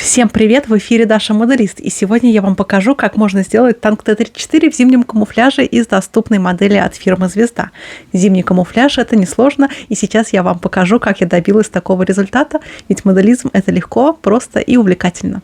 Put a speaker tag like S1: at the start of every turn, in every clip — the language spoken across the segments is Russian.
S1: Всем привет! В эфире Даша Моделист, и сегодня я вам покажу, как можно сделать танк Т-34 в зимнем камуфляже из доступной модели от фирмы «Звезда». Зимний камуфляж – это несложно, и сейчас я вам покажу, как я добилась такого результата, ведь моделизм – это легко, просто и увлекательно.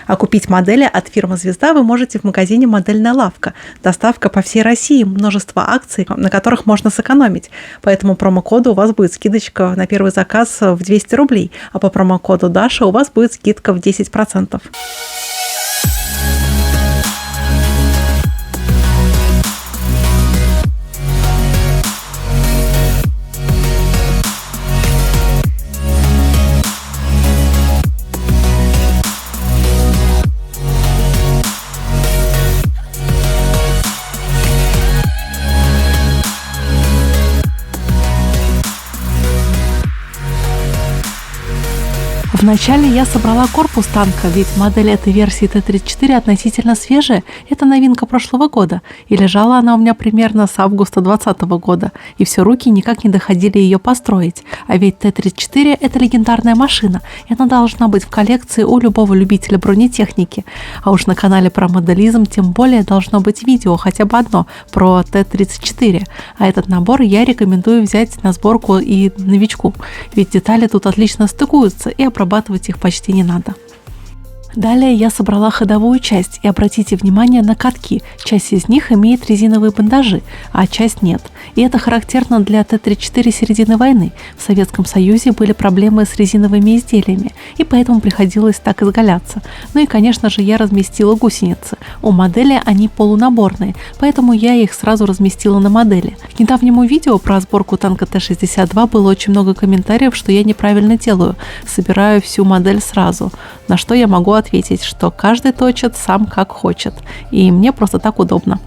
S1: А купить модели от фирмы «Звезда» вы можете в магазине «Модельная лавка». Доставка по всей России, множество акций, на которых можно сэкономить. По этому промокоду у вас будет скидочка на первый заказ в 200 рублей, а по промокоду Даша у вас будет скидка в 10%. Вначале я собрала корпус танка, ведь модель этой версии Т-34 относительно свежая, это новинка прошлого года, и лежала она у меня примерно с августа 2020 года, и все руки никак не доходили ее построить. А ведь Т-34 это легендарная машина, и она должна быть в коллекции у любого любителя бронетехники. А уж на канале про моделизм тем более должно быть видео, хотя бы одно, про Т-34. А этот набор я рекомендую взять на сборку и новичку, ведь детали тут отлично стыкуются, и обрабатывать их почти не надо. Далее я собрала ходовую часть, и обратите внимание на катки. Часть из них имеет резиновые бандажи, а часть нет. И это характерно для Т-34 середины войны. В Советском Союзе были проблемы с резиновыми изделиями, и поэтому приходилось так изгаляться. Ну и, конечно же, я разместила гусеницы. У модели они полунаборные, поэтому я их сразу разместила на модели. К недавнему видео про сборку танка Т-62 было очень много комментариев, что я неправильно делаю, собираю всю модель сразу. На что я могу ответить, что каждый точит сам как хочет, и мне просто так удобно.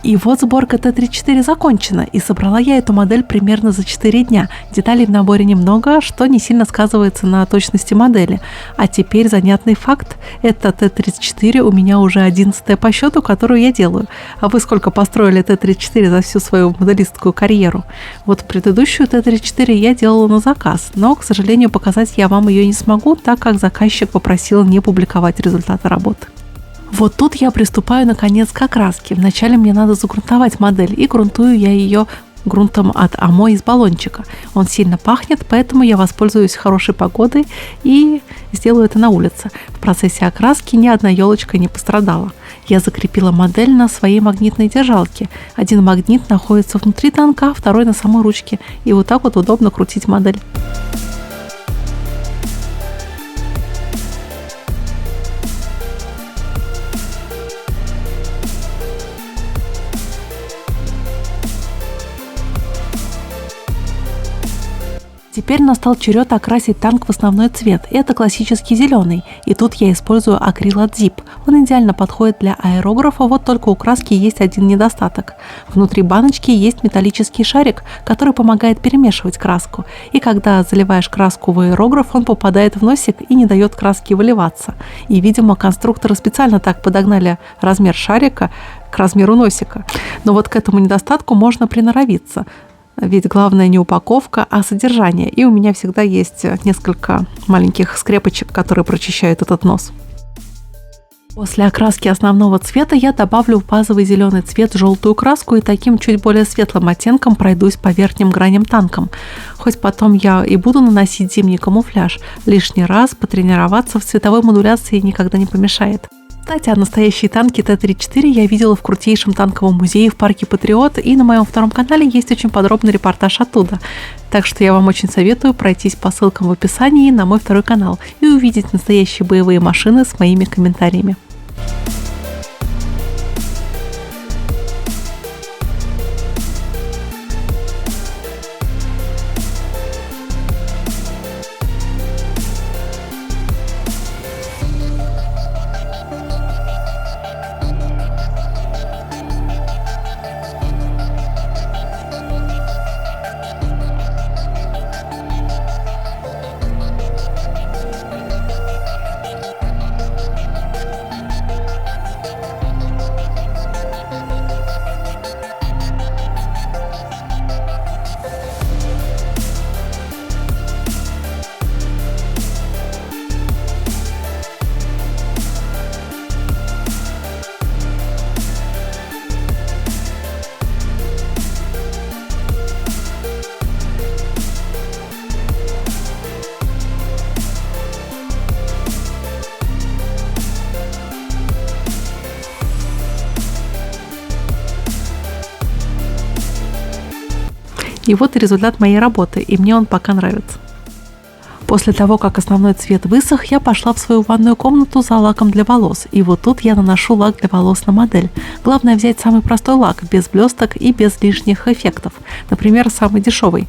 S1: И вот сборка Т-34 закончена, и собрала я эту модель примерно за 4 дня. Деталей в наборе немного, что не сильно сказывается на точности модели. А теперь занятный факт. Это Т-34 у меня уже 11-я по счету, которую я делаю. А вы сколько построили Т-34 за всю свою моделистскую карьеру? Вот предыдущую Т-34 я делала на заказ, но, к сожалению, показать я вам ее не смогу, так как заказчик попросил не публиковать результаты работы. Вот тут я приступаю наконец к окраске. Вначале мне надо загрунтовать модель, и грунтую я ее грунтом от Амо из баллончика. Он сильно пахнет, поэтому я воспользуюсь хорошей погодой и сделаю это на улице. В процессе окраски ни одна елочка не пострадала. Я закрепила модель на своей магнитной держалке. Один магнит находится внутри танка, второй на самой ручке. И вот так вот удобно крутить модель. Теперь настал черед окрасить танк в основной цвет. Это классический зеленый. И тут я использую акрил от Zip. Он идеально подходит для аэрографа, вот только у краски есть один недостаток. Внутри баночки есть металлический шарик, который помогает перемешивать краску. И когда заливаешь краску в аэрограф, он попадает в носик и не дает краске выливаться. И, видимо, конструкторы специально так подогнали размер шарика к размеру носика. Но вот к этому недостатку можно приноровиться. Ведь главное не упаковка, а содержание. И у меня всегда есть несколько маленьких скрепочек, которые прочищают этот нос. После окраски основного цвета я добавлю в базовый зеленый цвет желтую краску и таким чуть более светлым оттенком пройдусь по верхним граням танком. Хоть потом я и буду наносить зимний камуфляж, лишний раз потренироваться в цветовой модуляции никогда не помешает. Кстати, а настоящие танки Т-34 я видела в крутейшем танковом музее в парке Патриот, и на моем втором канале есть очень подробный репортаж оттуда. Так что я вам очень советую пройтись по ссылкам в описании на мой второй канал и увидеть настоящие боевые машины с моими комментариями. И вот и результат моей работы, и мне он пока нравится. После того, как основной цвет высох, я пошла в свою ванную комнату за лаком для волос. И вот тут я наношу лак для волос на модель. Главное взять самый простой лак, без блесток и без лишних эффектов. Например, самый дешевый.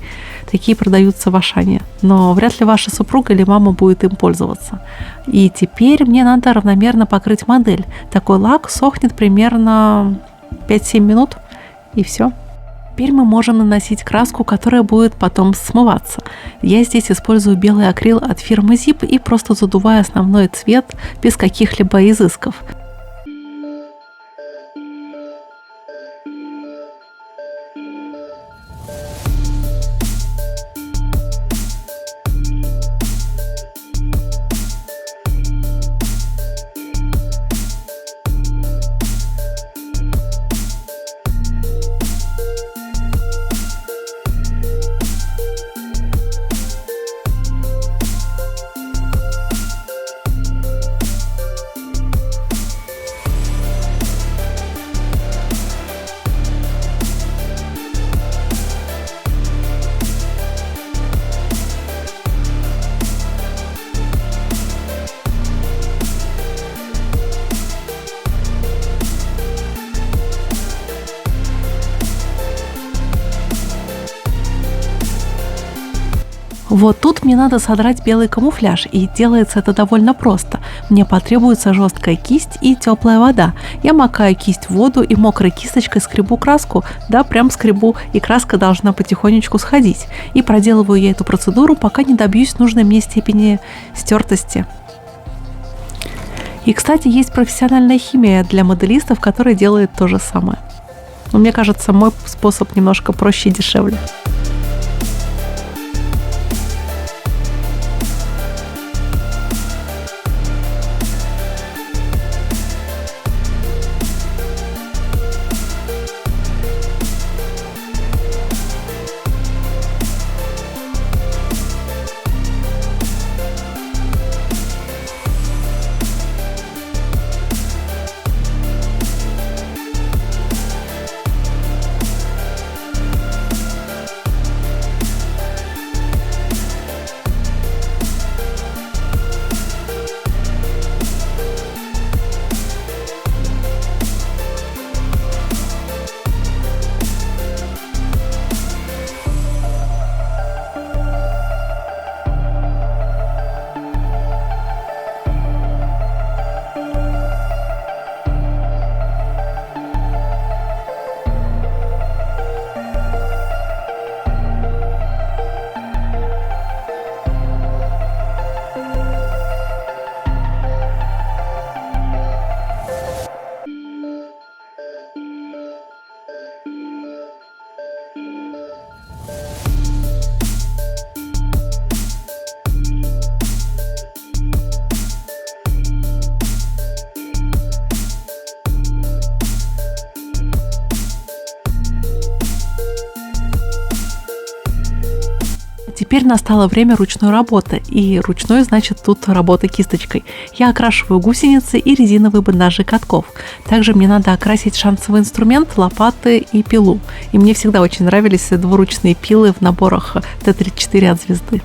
S1: Такие продаются в Ашане. Но вряд ли ваша супруга или мама будет им пользоваться. И теперь мне надо равномерно покрыть модель. Такой лак сохнет примерно 5-7 минут, и все. Теперь мы можем наносить краску, которая будет потом смываться. Я здесь использую белый акрил от фирмы Zip и просто задуваю основной цвет без каких-либо изысков. Вот тут мне надо содрать белый камуфляж, и делается это довольно просто. Мне потребуется жесткая кисть и теплая вода. Я макаю кисть в воду и мокрой кисточкой скребу краску, да, прям скребу, и краска должна потихонечку сходить. И проделываю я эту процедуру, пока не добьюсь нужной мне степени стертости. И, кстати, есть профессиональная химия для моделистов, которая делает то же самое. Но мне кажется, мой способ немножко проще и дешевле. Теперь настало время ручной работы, и ручной значит тут работа кисточкой. Я окрашиваю гусеницы и резиновые бандажи катков. Также мне надо окрасить шансовый инструмент, лопаты и пилу. И мне всегда очень нравились двуручные пилы в наборах Т-34 от Звезды.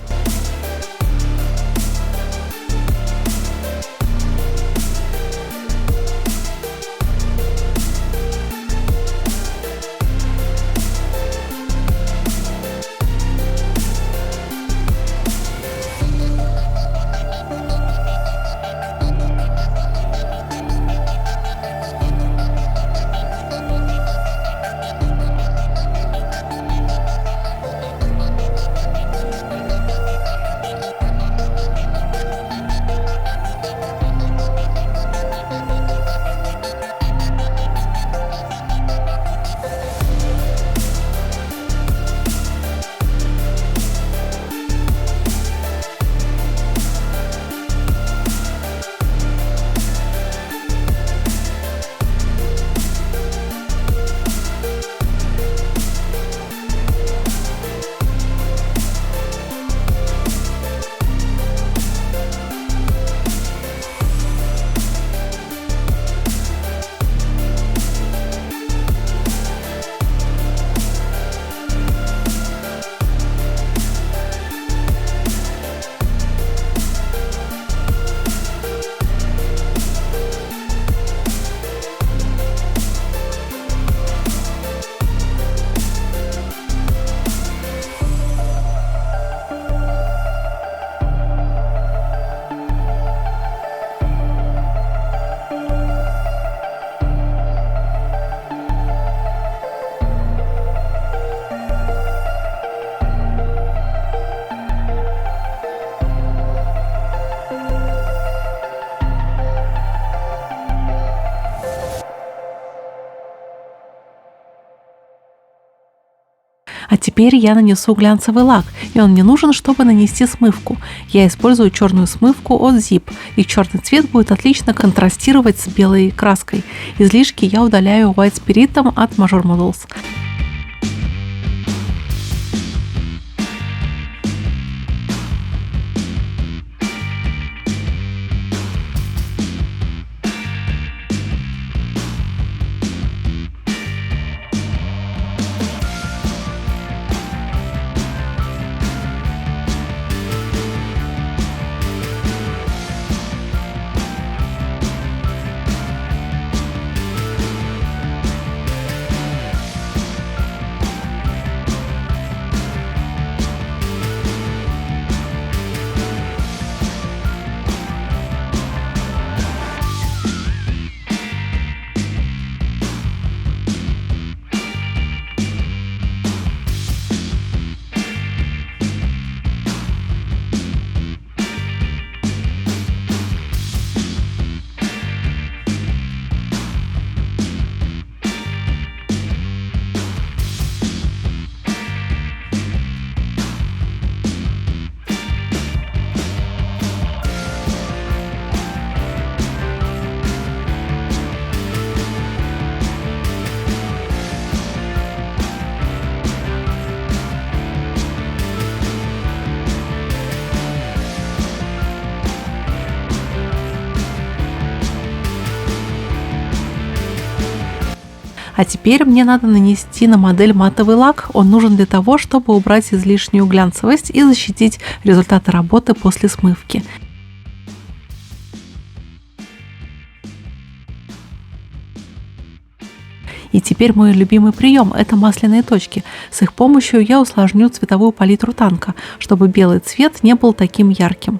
S1: А теперь я нанесу глянцевый лак, и он мне нужен, чтобы нанести смывку. Я использую черную смывку от Zip, и черный цвет будет отлично контрастировать с белой краской. Излишки я удаляю White Spirit от Major Models. А теперь мне надо нанести на модель матовый лак. Он нужен для того, чтобы убрать излишнюю глянцевость и защитить результаты работы после смывки. И теперь мой любимый прием – это масляные точки. С их помощью я усложню цветовую палитру танка, чтобы белый цвет не был таким ярким.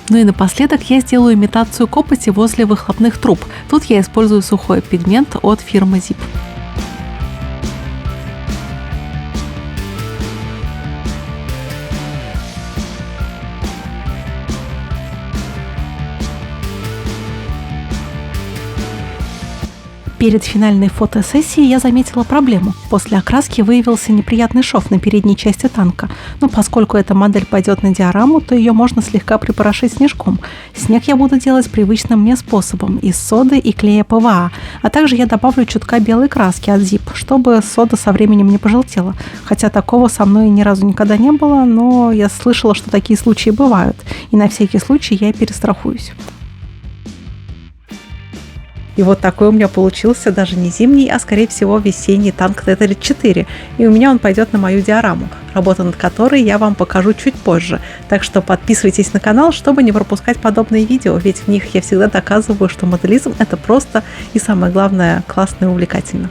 S1: Ну и напоследок я сделаю имитацию копоти возле выхлопных труб. Тут я использую сухой пигмент от фирмы Zip. Перед финальной фотосессией я заметила проблему. После окраски выявился неприятный шов на передней части танка. Но поскольку эта модель пойдет на диораму, то ее можно слегка припорошить снежком. Снег я буду делать привычным мне способом – из соды и клея ПВА. А также я добавлю чутка белой краски от Zip, чтобы сода со временем не пожелтела. Хотя такого со мной ни разу никогда не было, но я слышала, что такие случаи бывают. И на всякий случай я перестрахуюсь. И вот такой у меня получился даже не зимний, а скорее всего весенний танк Т-34. И у меня он пойдет на мою диораму, работу над которой я вам покажу чуть позже. Так что подписывайтесь на канал, чтобы не пропускать подобные видео, ведь в них я всегда доказываю, что моделизм это просто и самое главное классно и увлекательно.